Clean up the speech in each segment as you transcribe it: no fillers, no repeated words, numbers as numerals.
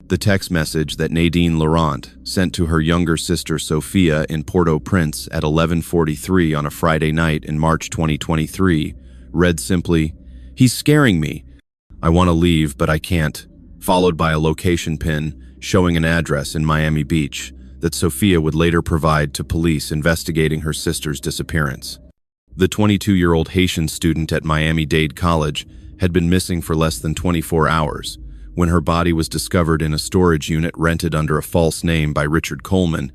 The text message that Nadine Laurent sent to her younger sister Sophia in Port-au-Prince at 11:43 on a Friday night in March 2023 read simply, "He's scaring me. I want to leave, but I can't," followed by a location pin showing an address in Miami Beach that Sophia would later provide to police investigating her sister's disappearance. The 22-year-old Haitian student at Miami-Dade College had been missing for less than 24 hours when her body was discovered in a storage unit rented under a false name by Richard Coleman,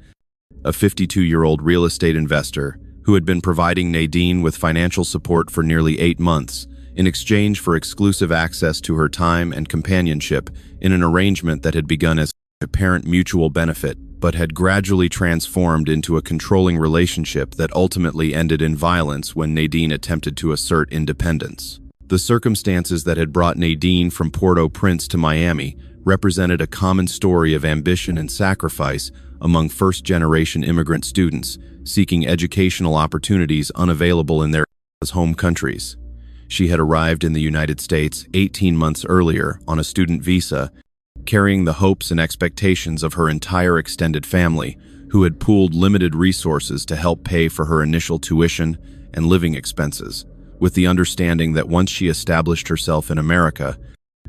a 52-year-old real estate investor who had been providing Nadine with financial support for nearly 8 months in exchange for exclusive access to her time and companionship in an arrangement that had begun as apparent mutual benefit but had gradually transformed into a controlling relationship that ultimately ended in violence when Nadine attempted to assert independence. The circumstances that had brought Nadine from Port-au-Prince to Miami represented a common story of ambition and sacrifice among first-generation immigrant students seeking educational opportunities unavailable in their home countries. She had arrived in the United States 18 months earlier on a student visa, carrying the hopes and expectations of her entire extended family, who had pooled limited resources to help pay for her initial tuition and living expenses, with the understanding that once she established herself in America,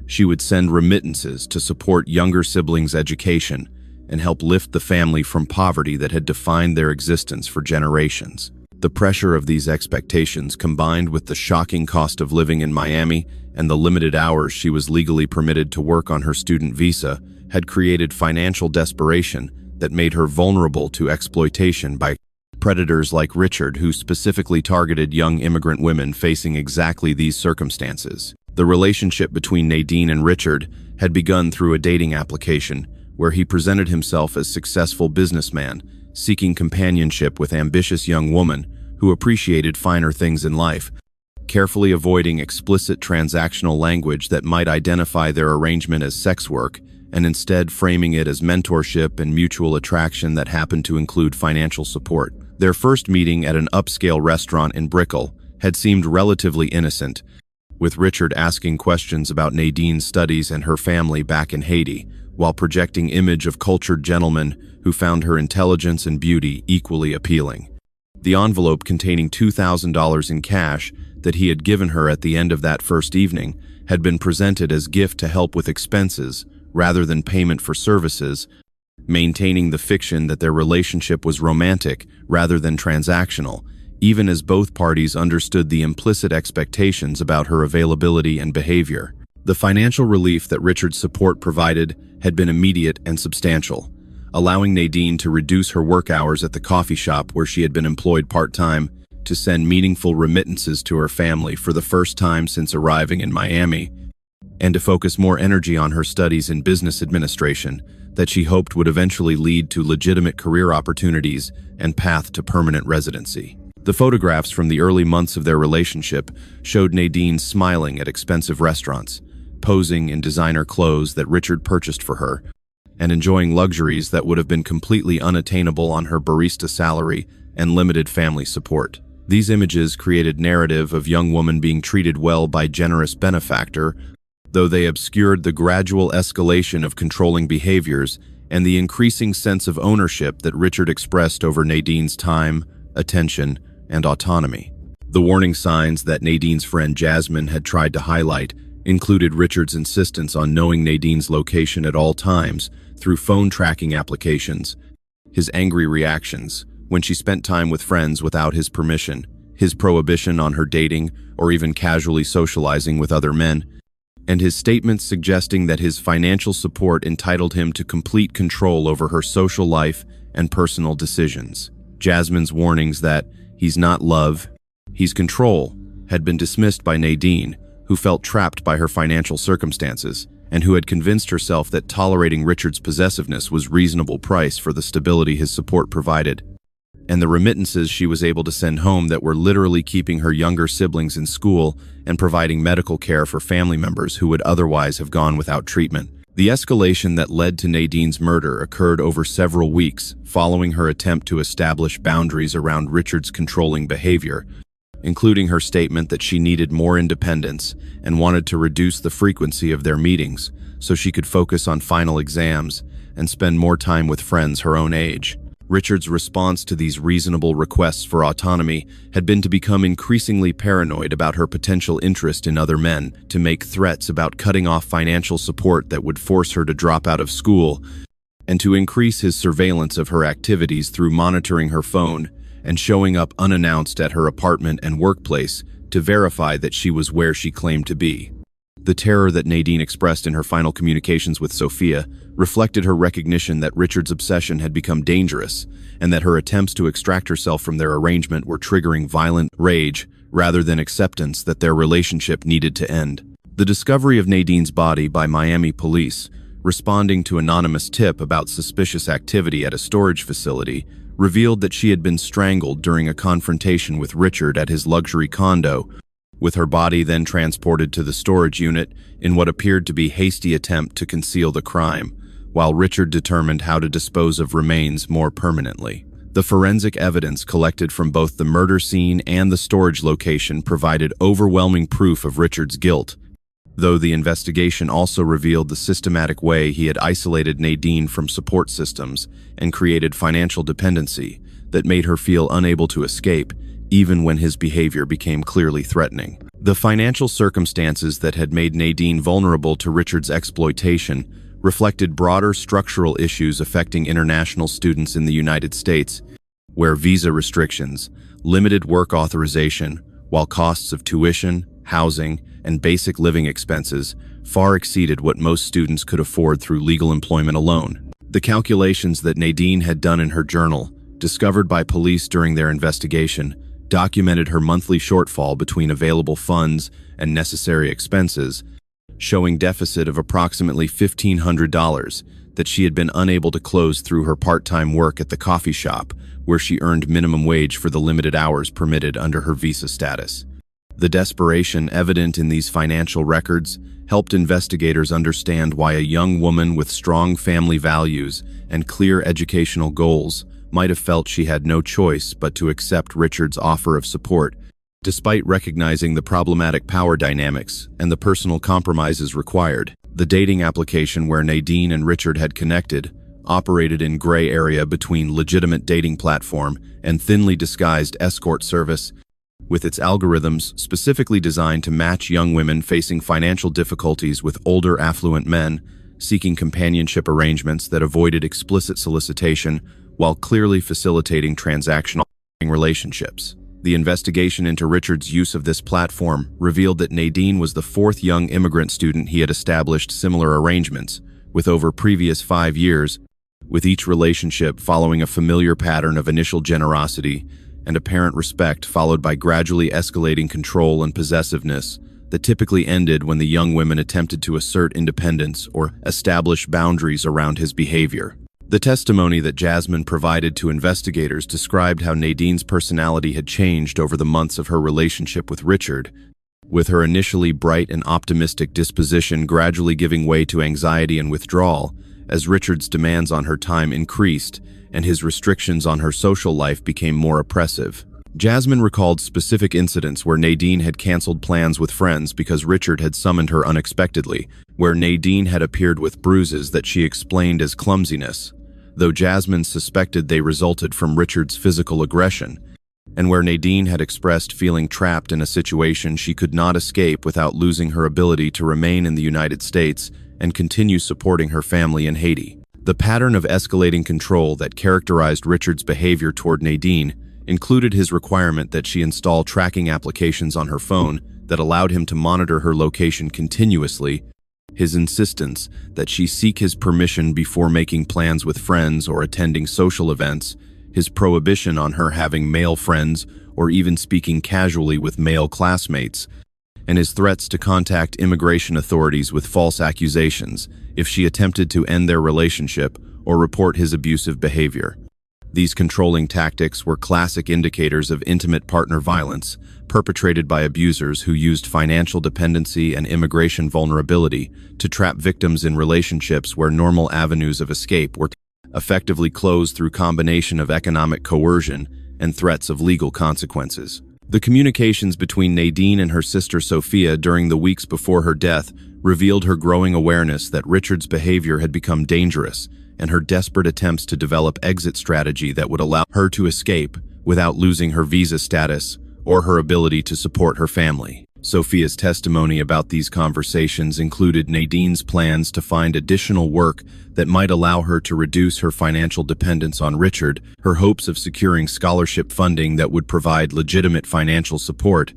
she would send remittances to support younger siblings' education and help lift the family from poverty that had defined their existence for generations. The pressure of these expectations, combined with the shocking cost of living in Miami and the limited hours she was legally permitted to work on her student visa, had created financial desperation that made her vulnerable to exploitation by predators like Richard, who specifically targeted young immigrant women facing exactly these circumstances. The relationship between Nadine and Richard had begun through a dating application where he presented himself as a successful businessman, seeking companionship with ambitious young woman who appreciated finer things in life, carefully avoiding explicit transactional language that might identify their arrangement as sex work, and instead framing it as mentorship and mutual attraction that happened to include financial support. Their first meeting at an upscale restaurant in Brickell had seemed relatively innocent, with Richard asking questions about Nadine's studies and her family back in Haiti, while projecting image of cultured gentlemen who found her intelligence and beauty equally appealing. The envelope containing $2,000 in cash that he had given her at the end of that first evening had been presented as gift to help with expenses rather than payment for services, maintaining the fiction that their relationship was romantic rather than transactional, even as both parties understood the implicit expectations about her availability and behavior. The financial relief that Richard's support provided had been immediate and substantial, allowing Nadine to reduce her work hours at the coffee shop where she had been employed part-time to send meaningful remittances to her family for the first time since arriving in Miami, and to focus more energy on her studies in business administration that she hoped would eventually lead to legitimate career opportunities and path to permanent residency. The photographs from the early months of their relationship showed Nadine smiling at expensive restaurants, posing in designer clothes that Richard purchased for her, and enjoying luxuries that would have been completely unattainable on her barista salary and limited family support. These images created narrative of young woman being treated well by generous benefactor, though they obscured the gradual escalation of controlling behaviors and the increasing sense of ownership that Richard expressed over Nadine's time, attention, and autonomy. The warning signs that Nadine's friend Jasmine had tried to highlight included Richard's insistence on knowing Nadine's location at all times through phone tracking applications, his angry reactions when she spent time with friends without his permission, his prohibition on her dating or even casually socializing with other men, and his statements suggesting that his financial support entitled him to complete control over her social life and personal decisions. Jasmine's warnings that he's not love, he's control had been dismissed by Nadine, who felt trapped by her financial circumstances and who had convinced herself that tolerating Richard's possessiveness was reasonable price for the stability his support provided, and the remittances she was able to send home that were literally keeping her younger siblings in school and providing medical care for family members who would otherwise have gone without treatment. The escalation that led to Nadine's murder occurred over several weeks following her attempt to establish boundaries around Richard's controlling behavior, including her statement that she needed more independence and wanted to reduce the frequency of their meetings, so she could focus on final exams and spend more time with friends her own age. Richard's response to these reasonable requests for autonomy had been to become increasingly paranoid about her potential interest in other men, to make threats about cutting off financial support that would force her to drop out of school, and to increase his surveillance of her activities through monitoring her phone and showing up unannounced at her apartment and workplace to verify that she was where she claimed to be. The terror that Nadine expressed in her final communications with Sophia reflected her recognition that Richard's obsession had become dangerous and that her attempts to extract herself from their arrangement were triggering violent rage rather than acceptance that their relationship needed to end. The discovery of Nadine's body by Miami police, responding to anonymous tip about suspicious activity at a storage facility, revealed that she had been strangled during a confrontation with Richard at his luxury condo, with her body then transported to the storage unit in what appeared to be a hasty attempt to conceal the crime, while Richard determined how to dispose of remains more permanently. The forensic evidence collected from both the murder scene and the storage location provided overwhelming proof of Richard's guilt, though the investigation also revealed the systematic way he had isolated Nadine from support systems and created financial dependency that made her feel unable to escape, even when his behavior became clearly threatening. The financial circumstances that had made Nadine vulnerable to Richard's exploitation reflected broader structural issues affecting international students in the United States, where visa restrictions, limited work authorization, while costs of tuition, housing, and basic living expenses far exceeded what most students could afford through legal employment alone. The calculations that Nadine had done in her journal, discovered by police during their investigation, documented her monthly shortfall between available funds and necessary expenses, showing deficit of approximately $1,500 that she had been unable to close through her part-time work at the coffee shop, where she earned minimum wage for the limited hours permitted under her visa status. The desperation evident in these financial records helped investigators understand why a young woman with strong family values and clear educational goals might have felt she had no choice but to accept Richard's offer of support, despite recognizing the problematic power dynamics and the personal compromises required. The dating application where Nadine and Richard had connected operated in gray area between legitimate dating platform and thinly disguised escort service, with its algorithms specifically designed to match young women facing financial difficulties with older affluent men seeking companionship arrangements that avoided explicit solicitation while clearly facilitating transactional relationships. The investigation into Richard's use of this platform revealed that Nadine was the fourth young immigrant student he had established similar arrangements with over previous 5 years, with each relationship following a familiar pattern of initial generosity and apparent respect followed by gradually escalating control and possessiveness that typically ended when the young women attempted to assert independence or establish boundaries around his behavior. The testimony that Jasmine provided to investigators described how Nadine's personality had changed over the months of her relationship with Richard, with her initially bright and optimistic disposition gradually giving way to anxiety and withdrawal as Richard's demands on her time increased and his restrictions on her social life became more oppressive. Jasmine recalled specific incidents where Nadine had canceled plans with friends because Richard had summoned her unexpectedly, where Nadine had appeared with bruises that she explained as clumsiness, though Jasmine suspected they resulted from Richard's physical aggression, and where Nadine had expressed feeling trapped in a situation she could not escape without losing her ability to remain in the United States and continue supporting her family in Haiti. The pattern of escalating control that characterized Richard's behavior toward Nadine included his requirement that she install tracking applications on her phone that allowed him to monitor her location continuously, his insistence that she seek his permission before making plans with friends or attending social events, his prohibition on her having male friends or even speaking casually with male classmates, and his threats to contact immigration authorities with false accusations if she attempted to end their relationship or report his abusive behavior. These controlling tactics were classic indicators of intimate partner violence perpetrated by abusers who used financial dependency and immigration vulnerability to trap victims in relationships where normal avenues of escape were effectively closed through combination of economic coercion and threats of legal consequences. The communications between Nadine and her sister Sophia during the weeks before her death revealed her growing awareness that Richard's behavior had become dangerous and her desperate attempts to develop exit strategy that would allow her to escape without losing her visa status or her ability to support her family. Sophia's testimony about these conversations included Nadine's plans to find additional work that might allow her to reduce her financial dependence on Richard, her hopes of securing scholarship funding that would provide legitimate financial support,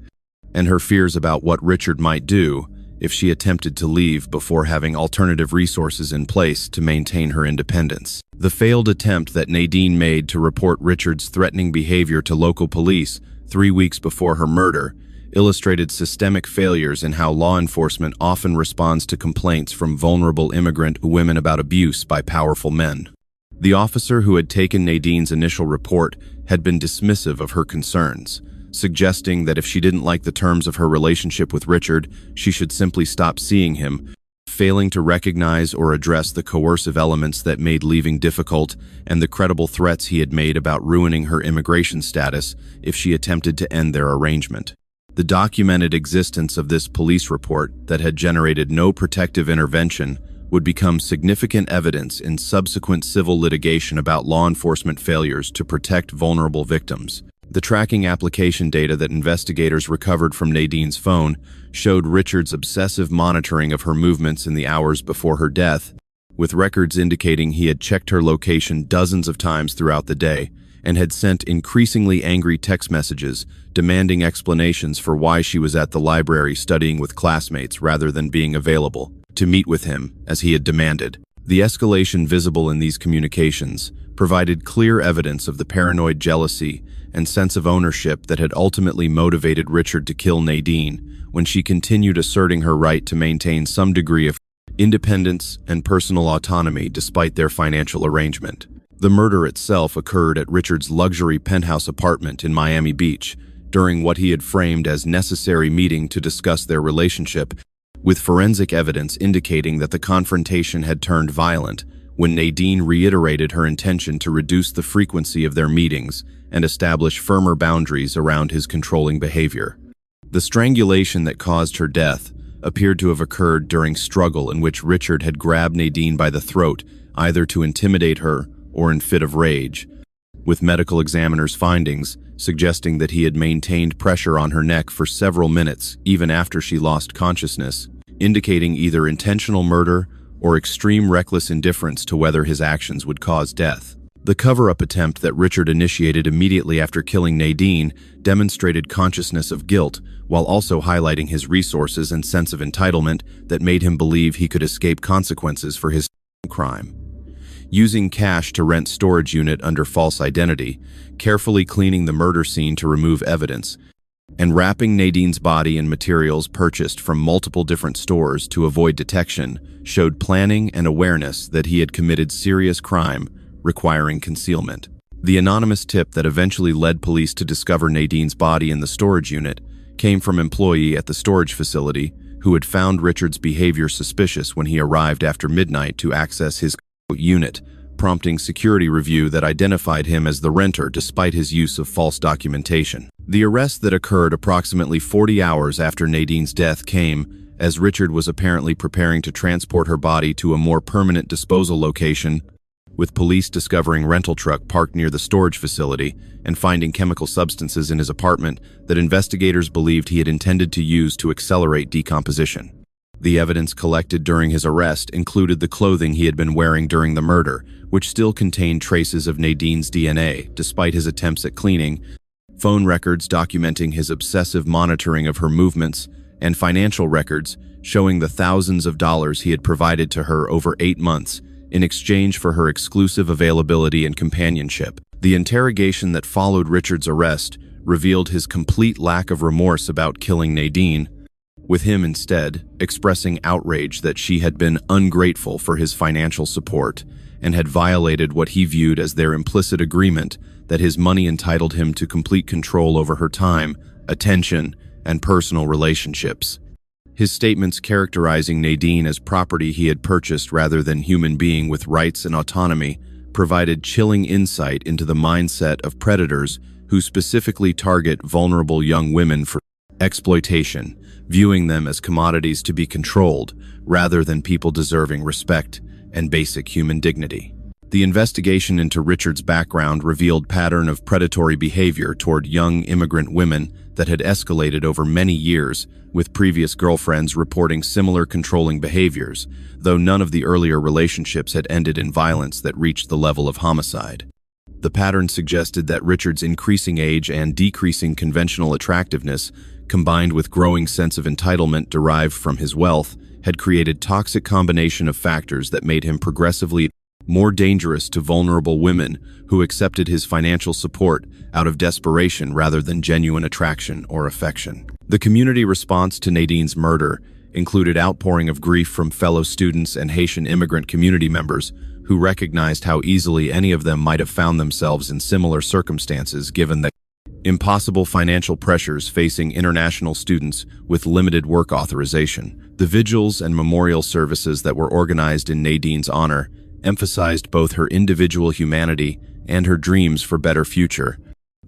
and her fears about what Richard might do if she attempted to leave before having alternative resources in place to maintain her independence. The failed attempt that Nadine made to report Richard's threatening behavior to local police 3 weeks before her murder illustrated systemic failures in how law enforcement often responds to complaints from vulnerable immigrant women about abuse by powerful men. The officer who had taken Nadine's initial report had been dismissive of her concerns, suggesting that if she didn't like the terms of her relationship with Richard, she should simply stop seeing him, failing to recognize or address the coercive elements that made leaving difficult and the credible threats he had made about ruining her immigration status if she attempted to end their arrangement. The documented existence of this police report that had generated no protective intervention would become significant evidence in subsequent civil litigation about law enforcement failures to protect vulnerable victims. The tracking application data that investigators recovered from Nadine's phone showed Richard's obsessive monitoring of her movements in the hours before her death, with records indicating he had checked her location dozens of times throughout the day and had sent increasingly angry text messages demanding explanations for why she was at the library studying with classmates rather than being available to meet with him as he had demanded. The escalation visible in these communications provided clear evidence of the paranoid jealousy and sense of ownership that had ultimately motivated Richard to kill Nadine when she continued asserting her right to maintain some degree of independence and personal autonomy despite their financial arrangement. The murder itself occurred at Richard's luxury penthouse apartment in Miami Beach during what he had framed as necessary meeting to discuss their relationship, with forensic evidence indicating that the confrontation had turned violent when Nadine reiterated her intention to reduce the frequency of their meetings and establish firmer boundaries around his controlling behavior. The strangulation that caused her death appeared to have occurred during struggle in which Richard had grabbed Nadine by the throat, either to intimidate her or in fit of rage, with medical examiners' findings suggesting that he had maintained pressure on her neck for several minutes even after she lost consciousness, indicating either intentional murder or extreme reckless indifference to whether his actions would cause death. The cover-up attempt that Richard initiated immediately after killing Nadine demonstrated consciousness of guilt while also highlighting his resources and sense of entitlement that made him believe he could escape consequences for his crime. Using cash to rent storage unit under false identity, carefully cleaning the murder scene to remove evidence, and wrapping Nadine's body in materials purchased from multiple different stores to avoid detection showed planning and awareness that he had committed serious crime requiring concealment. The anonymous tip that eventually led police to discover Nadine's body in the storage unit came from an employee at the storage facility who had found Richard's behavior suspicious when he arrived after midnight to access his unit, prompting security review that identified him as the renter despite his use of false documentation. The arrest that occurred approximately 40 hours after Nadine's death came as Richard was apparently preparing to transport her body to a more permanent disposal location, with police discovering a rental truck parked near the storage facility and finding chemical substances in his apartment that investigators believed he had intended to use to accelerate decomposition. The evidence collected during his arrest included the clothing he had been wearing during the murder, which still contained traces of Nadine's DNA, despite his attempts at cleaning, phone records documenting his obsessive monitoring of her movements, and financial records showing the thousands of dollars he had provided to her over 8 months in exchange for her exclusive availability and companionship. The interrogation that followed Richard's arrest revealed his complete lack of remorse about killing Nadine, with him instead expressing outrage that she had been ungrateful for his financial support and had violated what he viewed as their implicit agreement that his money entitled him to complete control over her time, attention, and personal relationships. His statements characterizing Nadine as property he had purchased rather than human being with rights and autonomy provided chilling insight into the mindset of predators who specifically target vulnerable young women for exploitation, viewing them as commodities to be controlled rather than people deserving respect and basic human dignity. The investigation into Richard's background revealed a pattern of predatory behavior toward young immigrant women that had escalated over many years, with previous girlfriends reporting similar controlling behaviors, though none of the earlier relationships had ended in violence that reached the level of homicide. The pattern suggested that Richard's increasing age and decreasing conventional attractiveness, combined with growing sense of entitlement derived from his wealth, had created a toxic combination of factors that made him progressively more dangerous to vulnerable women who accepted his financial support out of desperation rather than genuine attraction or affection. The community response to Nadine's murder included outpouring of grief from fellow students and Haitian immigrant community members who recognized how easily any of them might have found themselves in similar circumstances given the impossible financial pressures facing international students with limited work authorization. The vigils and memorial services that were organized in Nadine's honor emphasized both her individual humanity and her dreams for a better future,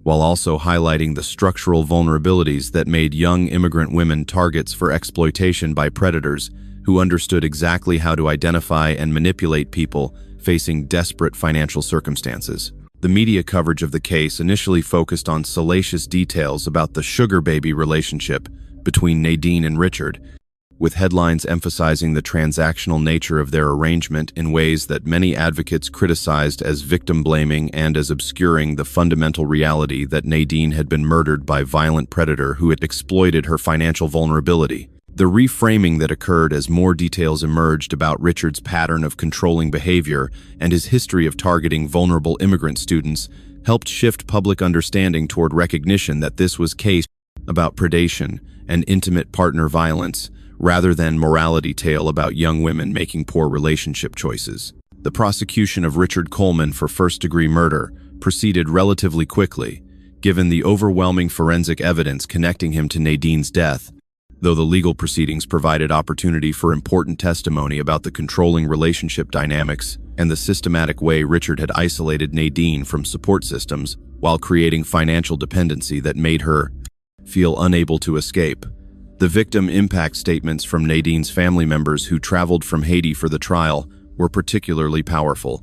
while also highlighting the structural vulnerabilities that made young immigrant women targets for exploitation by predators who understood exactly how to identify and manipulate people facing desperate financial circumstances. The media coverage of the case initially focused on salacious details about the sugar baby relationship between Nadine and Richard, with headlines emphasizing the transactional nature of their arrangement in ways that many advocates criticized as victim-blaming and as obscuring the fundamental reality that Nadine had been murdered by a violent predator who had exploited her financial vulnerability. The reframing that occurred as more details emerged about Richard's pattern of controlling behavior and his history of targeting vulnerable immigrant students helped shift public understanding toward recognition that this was a case about predation and intimate partner violence, rather than morality tale about young women making poor relationship choices. The prosecution of Richard Coleman for first-degree murder proceeded relatively quickly, given the overwhelming forensic evidence connecting him to Nadine's death, though the legal proceedings provided opportunity for important testimony about the controlling relationship dynamics and the systematic way Richard had isolated Nadine from support systems while creating financial dependency that made her feel unable to escape. The victim impact statements from Nadine's family members who traveled from Haiti for the trial were particularly powerful,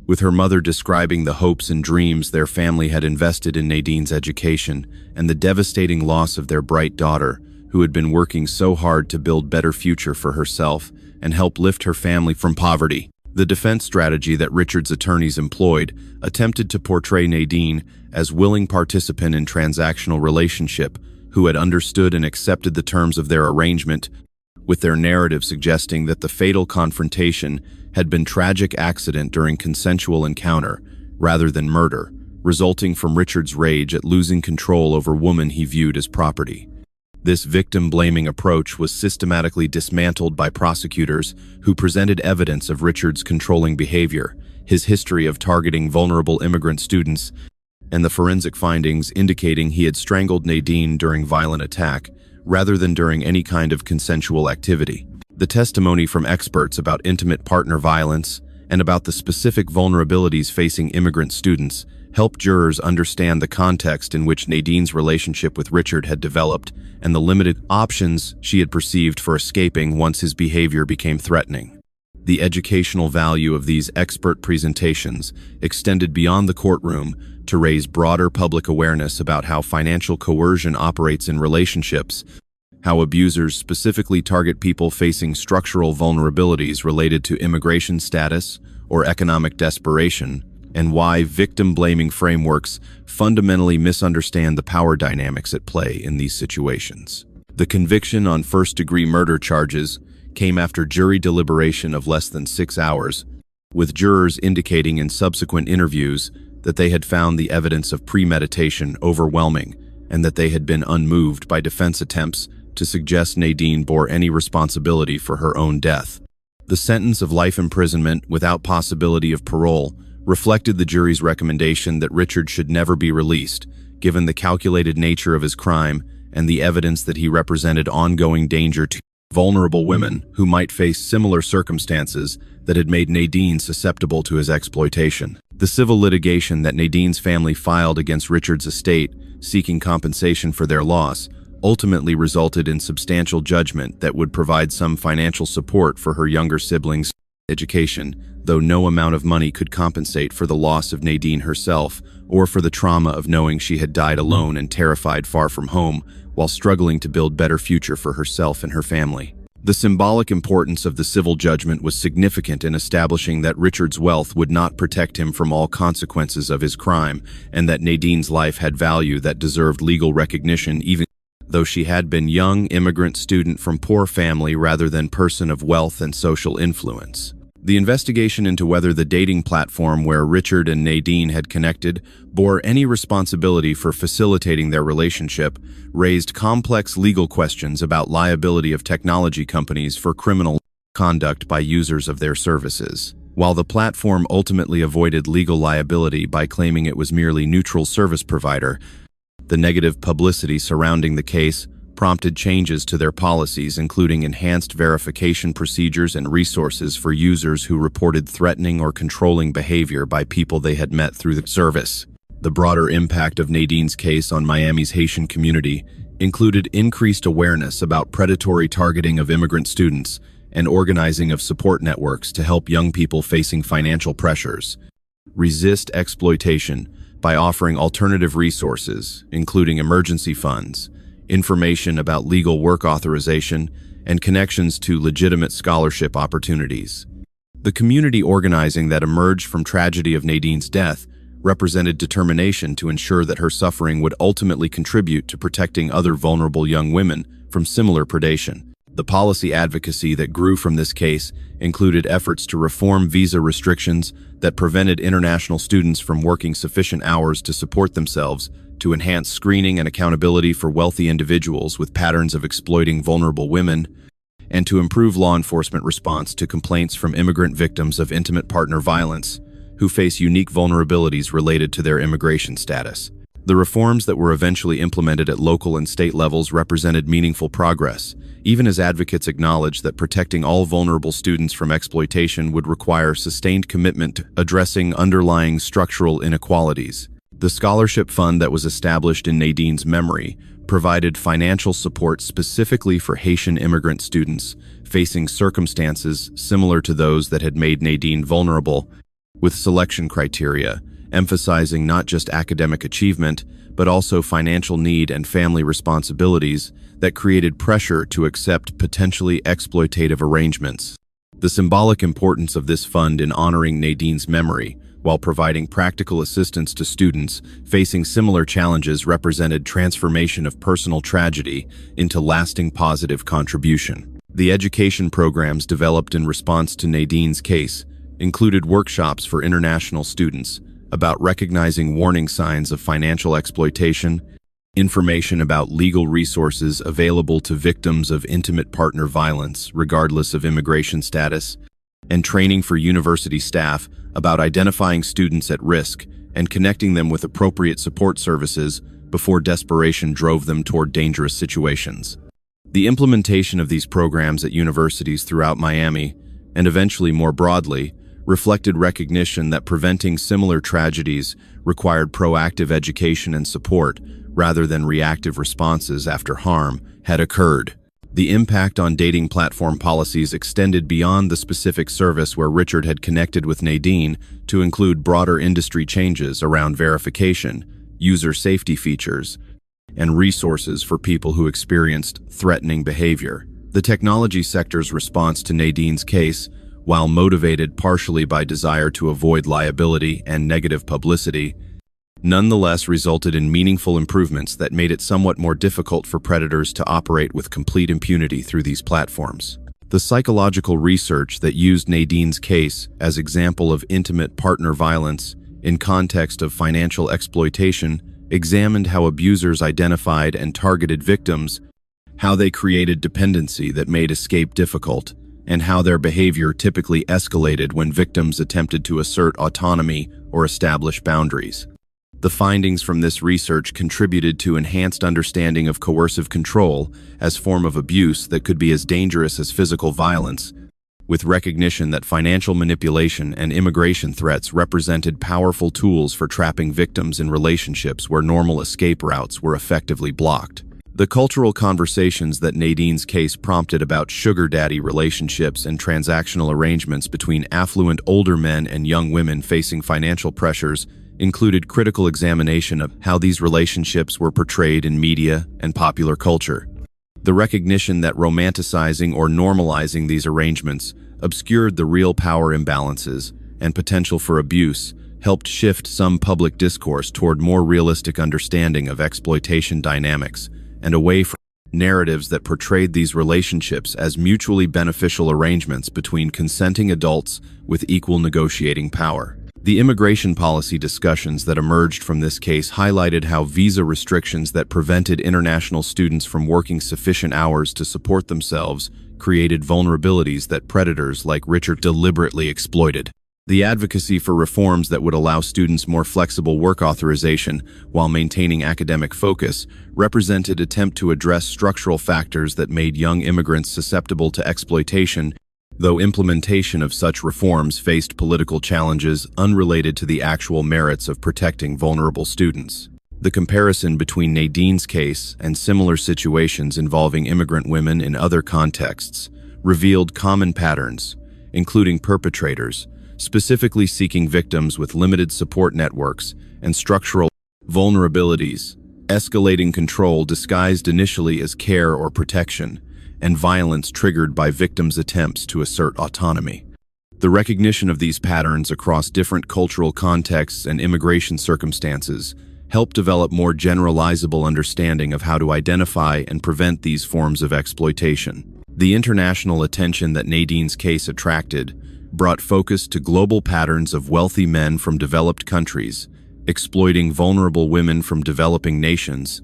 with her mother describing the hopes and dreams their family had invested in Nadine's education and the devastating loss of their bright daughter, who had been working so hard to build a better future for herself and help lift her family from poverty. The defense strategy that Richard's attorneys employed attempted to portray Nadine as willing participant in transactional relationship who had understood and accepted the terms of their arrangement, with their narrative suggesting that the fatal confrontation had been tragic accident during consensual encounter rather than murder, resulting from Richard's rage at losing control over woman he viewed as property. This victim-blaming approach was systematically dismantled by prosecutors who presented evidence of Richard's controlling behavior, his history of targeting vulnerable immigrant students, and the forensic findings indicating he had strangled Nadine during violent attack rather than during any kind of consensual activity. The testimony from experts about intimate partner violence and about the specific vulnerabilities facing immigrant students helped jurors understand the context in which Nadine's relationship with Richard had developed and the limited options she had perceived for escaping once his behavior became threatening. The educational value of these expert presentations extended beyond the courtroom to raise broader public awareness about how financial coercion operates in relationships, how abusers specifically target people facing structural vulnerabilities related to immigration status or economic desperation, and why victim-blaming frameworks fundamentally misunderstand the power dynamics at play in these situations. The conviction on first-degree murder charges came after jury deliberation of less than 6 hours, with jurors indicating in subsequent interviews that they had found the evidence of premeditation overwhelming and that they had been unmoved by defense attempts to suggest Nadine bore any responsibility for her own death. The sentence of life imprisonment without possibility of parole reflected the jury's recommendation that Richard should never be released, given the calculated nature of his crime and the evidence that he represented ongoing danger to vulnerable women who might face similar circumstances that had made Nadine susceptible to his exploitation. The civil litigation that Nadine's family filed against Richard's estate, seeking compensation for their loss, ultimately resulted in substantial judgment that would provide some financial support for her younger siblings' education, though no amount of money could compensate for the loss of Nadine herself or for the trauma of knowing she had died alone and terrified far from home while struggling to build a better future for herself and her family. The symbolic importance of the civil judgment was significant in establishing that Richard's wealth would not protect him from all consequences of his crime, and that Nadine's life had value that deserved legal recognition even though she had been young immigrant student from poor family rather than person of wealth and social influence. The investigation into whether the dating platform where Richard and Nadine had connected bore any responsibility for facilitating their relationship raised complex legal questions about liability of technology companies for criminal conduct by users of their services. While the platform ultimately avoided legal liability by claiming it was merely neutral service provider, the negative publicity surrounding the case prompted changes to their policies, including enhanced verification procedures and resources for users who reported threatening or controlling behavior by people they had met through the service. The broader impact of Nadine's case on Miami's Haitian community included increased awareness about predatory targeting of immigrant students and organizing of support networks to help young people facing financial pressures resist exploitation by offering alternative resources, including emergency funds, information about legal work authorization, and connections to legitimate scholarship opportunities. The community organizing that emerged from tragedy of Nadine's death represented determination to ensure that her suffering would ultimately contribute to protecting other vulnerable young women from similar predation. The policy advocacy that grew from this case included efforts to reform visa restrictions that prevented international students from working sufficient hours to support themselves, to enhance screening and accountability for wealthy individuals with patterns of exploiting vulnerable women, and to improve law enforcement response to complaints from immigrant victims of intimate partner violence who face unique vulnerabilities related to their immigration status. The reforms that were eventually implemented at local and state levels represented meaningful progress, even as advocates acknowledged that protecting all vulnerable students from exploitation would require sustained commitment to addressing underlying structural inequalities. The scholarship fund that was established in Nadine's memory provided financial support specifically for Haitian immigrant students facing circumstances similar to those that had made Nadine vulnerable, with selection criteria emphasizing not just academic achievement, but also financial need and family responsibilities that created pressure to accept potentially exploitative arrangements. The symbolic importance of this fund in honoring Nadine's memory, while providing practical assistance to students facing similar challenges, represented transformation of personal tragedy into lasting positive contribution. The education programs developed in response to Nadine's case included workshops for international students about recognizing warning signs of financial exploitation, information about legal resources available to victims of intimate partner violence regardless of immigration status, and training for university staff about identifying students at risk and connecting them with appropriate support services before desperation drove them toward dangerous situations. The implementation of these programs at universities throughout Miami, and eventually more broadly, reflected recognition that preventing similar tragedies required proactive education and support rather than reactive responses after harm had occurred. The impact on dating platform policies extended beyond the specific service where Richard had connected with Nadine to include broader industry changes around verification, user safety features, and resources for people who experienced threatening behavior. The technology sector's response to Nadine's case, while motivated partially by desire to avoid liability and negative publicity, nonetheless resulted in meaningful improvements that made it somewhat more difficult for predators to operate with complete impunity through these platforms. The psychological research that used Nadine's case as example of intimate partner violence in context of financial exploitation examined how abusers identified and targeted victims, how they created dependency that made escape difficult, and how their behavior typically escalated when victims attempted to assert autonomy or establish boundaries. The findings from this research contributed to enhanced understanding of coercive control as form of abuse that could be as dangerous as physical violence, with recognition that financial manipulation and immigration threats represented powerful tools for trapping victims in relationships where normal escape routes were effectively blocked. The cultural conversations that Nadine's case prompted about sugar daddy relationships and transactional arrangements between affluent older men and young women facing financial pressures included critical examination of how these relationships were portrayed in media and popular culture. The recognition that romanticizing or normalizing these arrangements obscured the real power imbalances and potential for abuse helped shift some public discourse toward more realistic understanding of exploitation dynamics and away from narratives that portrayed these relationships as mutually beneficial arrangements between consenting adults with equal negotiating power. The immigration policy discussions that emerged from this case highlighted how visa restrictions that prevented international students from working sufficient hours to support themselves created vulnerabilities that predators like Richard deliberately exploited. The advocacy for reforms that would allow students more flexible work authorization while maintaining academic focus represented an attempt to address structural factors that made young immigrants susceptible to exploitation, though implementation of such reforms faced political challenges unrelated to the actual merits of protecting vulnerable students. The comparison between Nadine's case and similar situations involving immigrant women in other contexts revealed common patterns, including perpetrators specifically seeking victims with limited support networks and structural vulnerabilities, escalating control disguised initially as care or protection, and violence triggered by victims' attempts to assert autonomy. The recognition of these patterns across different cultural contexts and immigration circumstances helped develop more generalizable understanding of how to identify and prevent these forms of exploitation. The international attention that Nadine's case attracted brought focus to global patterns of wealthy men from developed countries exploiting vulnerable women from developing nations,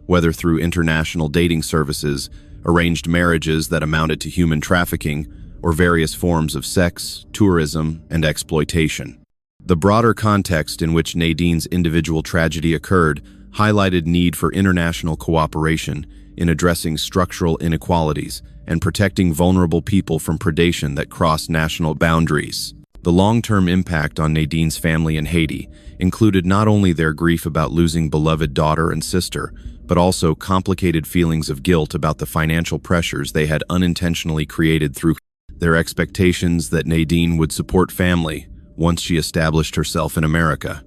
whether through international dating services, arranged marriages that amounted to human trafficking, or various forms of sex, tourism, and exploitation. The broader context in which Nadine's individual tragedy occurred highlighted need for international cooperation in addressing structural inequalities and protecting vulnerable people from predation that crossed national boundaries. The long-term impact on Nadine's family in Haiti included not only their grief about losing beloved daughter and sister, but also complicated feelings of guilt about the financial pressures they had unintentionally created through their expectations that Nadine would support family once she established herself in America.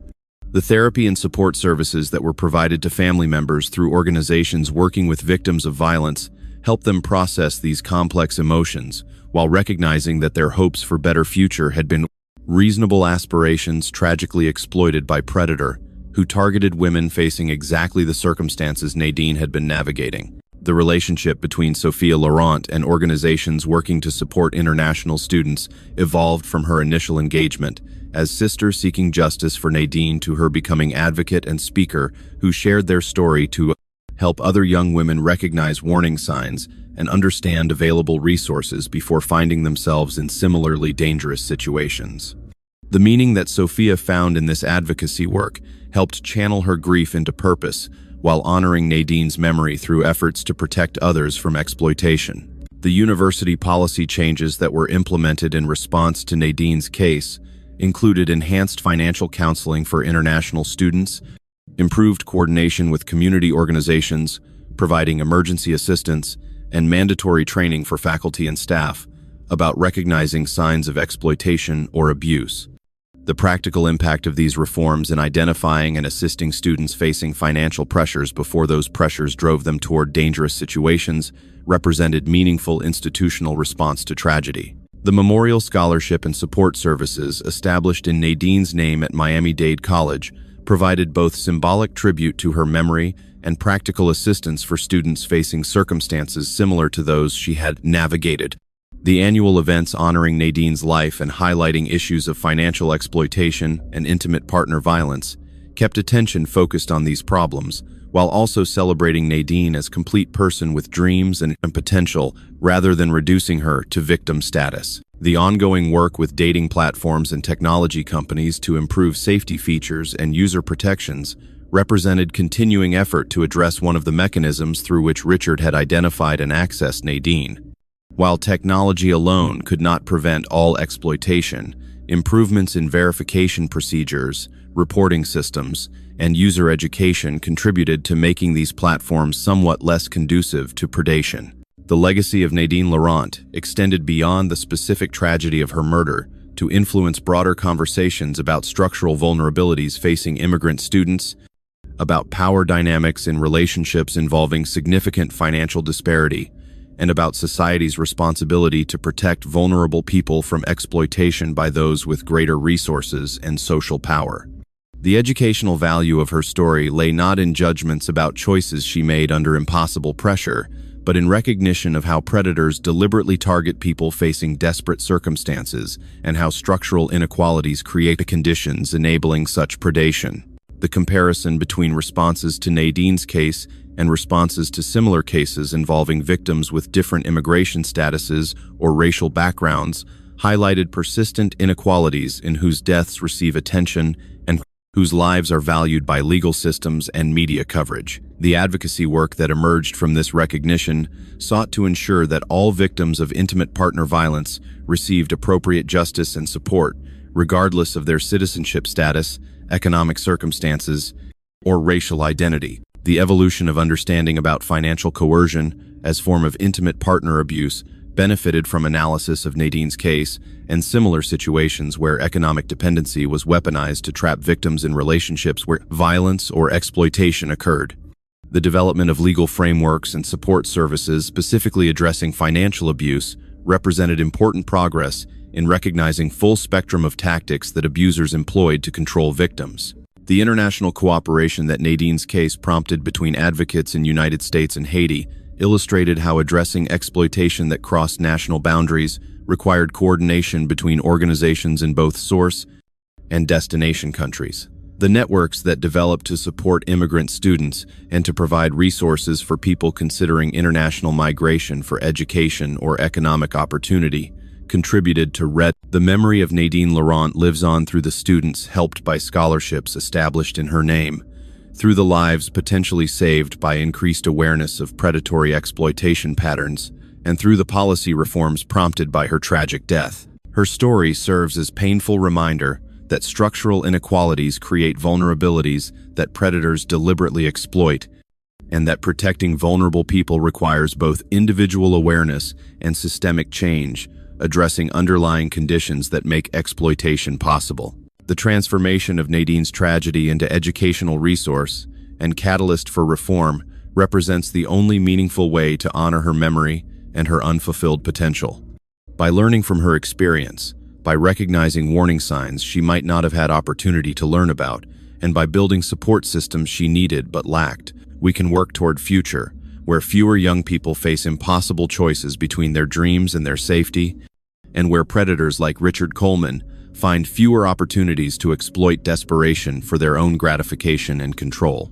The therapy and support services that were provided to family members through organizations working with victims of violence helped them process these complex emotions while recognizing that their hopes for better future had been reasonable aspirations tragically exploited by predator who targeted women facing exactly the circumstances Nadine had been navigating. The relationship between Sophia Laurent and organizations working to support international students evolved from her initial engagement as sisters seeking justice for Nadine to her becoming advocate and speaker who shared their story to help other young women recognize warning signs and understand available resources before finding themselves in similarly dangerous situations. The meaning that Sophia found in this advocacy work helped channel her grief into purpose while honoring Nadine's memory through efforts to protect others from exploitation. The university policy changes that were implemented in response to Nadine's case included enhanced financial counseling for international students, improved coordination with community organizations, providing emergency assistance, and mandatory training for faculty and staff about recognizing signs of exploitation or abuse. The practical impact of these reforms in identifying and assisting students facing financial pressures before those pressures drove them toward dangerous situations represented meaningful institutional response to tragedy. The Memorial Scholarship and Support Services established in Nadine's name at Miami-Dade College provided both symbolic tribute to her memory and practical assistance for students facing circumstances similar to those she had navigated. The annual events honoring Nadine's life and highlighting issues of financial exploitation and intimate partner violence kept attention focused on these problems, while also celebrating Nadine as a complete person with dreams and potential rather than reducing her to victim status. The ongoing work with dating platforms and technology companies to improve safety features and user protections represented continuing effort to address one of the mechanisms through which Richard had identified and accessed Nadine. While technology alone could not prevent all exploitation, improvements in verification procedures, reporting systems, and user education contributed to making these platforms somewhat less conducive to predation. The legacy of Nadine Laurent extended beyond the specific tragedy of her murder to influence broader conversations about structural vulnerabilities facing immigrant students, about power dynamics in relationships involving significant financial disparity, and about society's responsibility to protect vulnerable people from exploitation by those with greater resources and social power. The educational value of her story lay not in judgments about choices she made under impossible pressure, but in recognition of how predators deliberately target people facing desperate circumstances and how structural inequalities create the conditions enabling such predation. The comparison between responses to Nadine's case and responses to similar cases involving victims with different immigration statuses or racial backgrounds highlighted persistent inequalities in whose deaths receive attention and whose lives are valued by legal systems and media coverage. The advocacy work that emerged from this recognition sought to ensure that all victims of intimate partner violence received appropriate justice and support, regardless of their citizenship status, economic circumstances, or racial identity. The evolution of understanding about financial coercion as form of intimate partner abuse benefited from analysis of Nadine's case and similar situations where economic dependency was weaponized to trap victims in relationships where violence or exploitation occurred. The development of legal frameworks and support services specifically addressing financial abuse represented important progress in recognizing full spectrum of tactics that abusers employed to control victims. The international cooperation that Nadine's case prompted between advocates in the United States and Haiti illustrated how addressing exploitation that crossed national boundaries required coordination between organizations in both source and destination countries. The networks that developed to support immigrant students and to provide resources for people considering international migration for education or economic opportunity contributed to The memory of Nadine Laurent lives on through the students helped by scholarships established in her name, through the lives potentially saved by increased awareness of predatory exploitation patterns, and through the policy reforms prompted by her tragic death. Her story serves as painful reminder that structural inequalities create vulnerabilities that predators deliberately exploit, and that protecting vulnerable people requires both individual awareness and systemic change, addressing underlying conditions that make exploitation possible. The transformation of Nadine's tragedy into educational resource and catalyst for reform represents the only meaningful way to honor her memory and her unfulfilled potential. By learning from her experience, by recognizing warning signs she might not have had opportunity to learn about, and by building support systems she needed but lacked, we can work toward a future where fewer young people face impossible choices between their dreams and their safety, and where predators like Richard Coleman find fewer opportunities to exploit desperation for their own gratification and control.